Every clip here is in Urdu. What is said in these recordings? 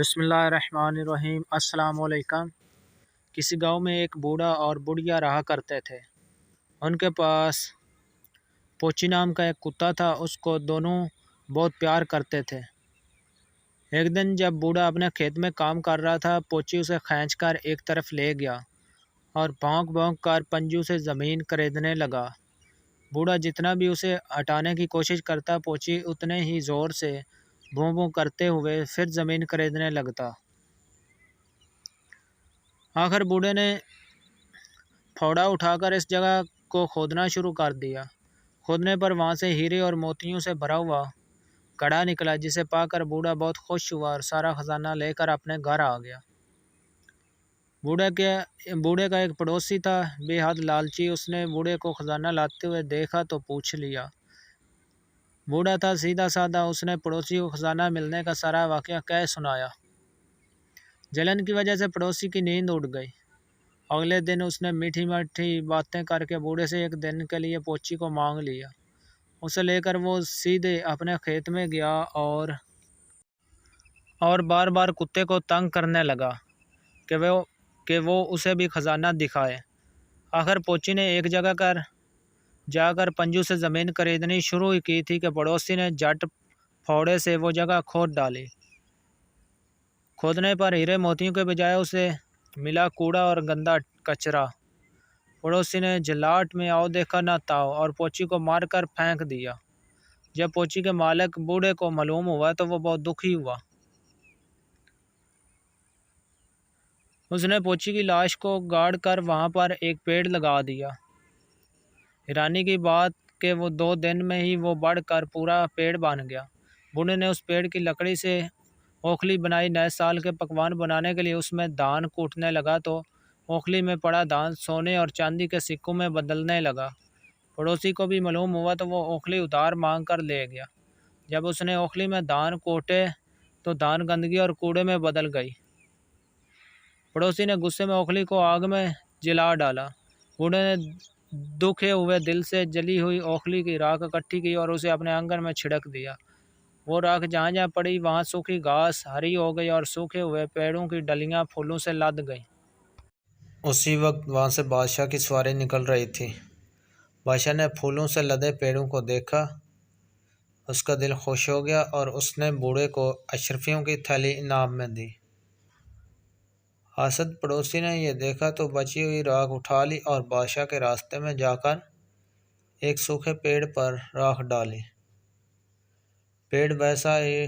بسم اللہ الرحمن الرحیم۔ السلام علیکم۔ کسی گاؤں میں ایک بوڑھا اور بڑھیا رہا کرتے تھے۔ ان کے پاس پوچی نام کا ایک کتا تھا، اس کو دونوں بہت پیار کرتے تھے۔ ایک دن جب بوڑھا اپنے کھیت میں کام کر رہا تھا، پوچی اسے کھینچ کر ایک طرف لے گیا اور بھونک بھونک کر پنجوں سے زمین کریدنے لگا۔ بوڑھا جتنا بھی اسے ہٹانے کی کوشش کرتا، پوچی اتنے ہی زور سے بھوں بھوں کرتے ہوئے پھر زمین کریدنے لگتا۔ آخر بوڑھے نے پھوڑا اٹھا کر اس جگہ کو کھودنا شروع کر دیا۔ کھودنے پر وہاں سے ہیرے اور موتیوں سے بھرا ہوا کڑا نکلا، جسے پا کر بوڑھا بہت خوش ہوا اور سارا خزانہ لے کر اپنے گھر آ گیا۔ بوڑھے کا ایک پڑوسی تھا، بے حد لالچی۔ اس نے بوڑھے کو خزانہ لاتے ہوئے دیکھا تو پوچھ لیا۔ بوڑھا تھا سیدھا سادہ، اس نے پڑوسی کو خزانہ ملنے کا سارا واقعہ کہہ سنایا۔ جلن کی وجہ سے پڑوسی کی نیند اڑ گئی۔ اگلے دن اس نے میٹھی میٹھی باتیں کر کے بوڑھے سے ایک دن کے لیے پوچی کو مانگ لیا۔ اسے لے کر وہ سیدھے اپنے کھیت میں گیا اور بار بار کتے کو تنگ کرنے لگا کہ وہ اسے بھی خزانہ دکھائے۔ آخر پوچی نے ایک جگہ جا کر پنجوں سے زمین خریدنی شروع کی تھی کہ پڑوسی نے جٹ پھوڑے سے وہ جگہ کھود ڈالی۔ کھودنے پر ہیرے موتیوں کے بجائے اسے ملا کوڑا اور گندا کچرا۔ پڑوسی نے جھلاٹ میں آؤ دیکھا نہ تاؤ اور پوچی کو مار کر پھینک دیا۔ جب پوچی کے مالک بوڑھے کو معلوم ہوا تو وہ بہت دکھی ہوا۔ اس نے پوچی کی لاش کو گاڑ کر وہاں پر ایک پیڑ لگا دیا۔ حیرانی کی بات کہ وہ 2 دن میں ہی وہ بڑھ کر پورا پیڑ بن گیا۔ بوڑھے نے اس پیڑ کی لکڑی سے اوکھلی بنائی۔ نئے سال کے پکوان بنانے کے لیے اس میں دھان کوٹنے لگا تو اوکھلی میں پڑا دھان سونے اور چاندی کے سکوں میں بدلنے لگا۔ پڑوسی کو بھی معلوم ہوا تو وہ اوکھلی ادھار مانگ کر لے گیا۔ جب اس نے اوکھلی میں دھان کوٹے تو دھان گندگی اور کوڑے میں بدل گئی۔ پڑوسی نے غصے میں اوکھلی کو آگ میں جلا ڈالا۔ بوڑھے نے دکھے ہوئے دل سے جلی ہوئی اوکھلی کی راکھ اکٹھی کی اور اسے اپنے آنگن میں چھڑک دیا۔ وہ راکھ جہاں جہاں پڑی وہاں سوکھی گھاس ہری ہو گئی اور سوکھے ہوئے پیڑوں کی ڈلیاں پھولوں سے لد گئیں۔ اسی وقت وہاں سے بادشاہ کی سواری نکل رہی تھی۔ بادشاہ نے پھولوں سے لدے پیڑوں کو دیکھا، اس کا دل خوش ہو گیا اور اس نے بوڑھے کو اشرفیوں کی تھیلی انعام میں دی۔ حاسد پڑوسی نے یہ دیکھا تو بچی ہوئی راکھ اٹھا لی اور بادشاہ کے راستے میں جا کر ایک سوکھے پیڑ پر راکھ ڈالی۔ پیڑ ویسا ہی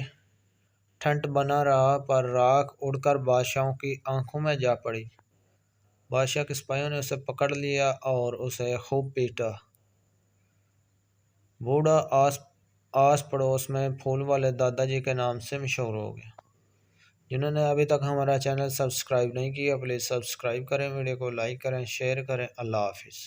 ٹھنڈ بنا رہا پر راکھ اڑ کر بادشاہوں کی آنکھوں میں جا پڑی۔ بادشاہ کے سپاہیوں نے اسے پکڑ لیا اور اسے خوب پیٹا۔ بوڑھا آس پڑوس میں پھول والے دادا جی کے نام سے مشہور ہو گیا۔ جنہوں نے ابھی تک ہمارا چینل سبسکرائب نہیں کیا، پلیز سبسکرائب کریں، ویڈیو کو لائک کریں، شیئر کریں۔ اللہ حافظ۔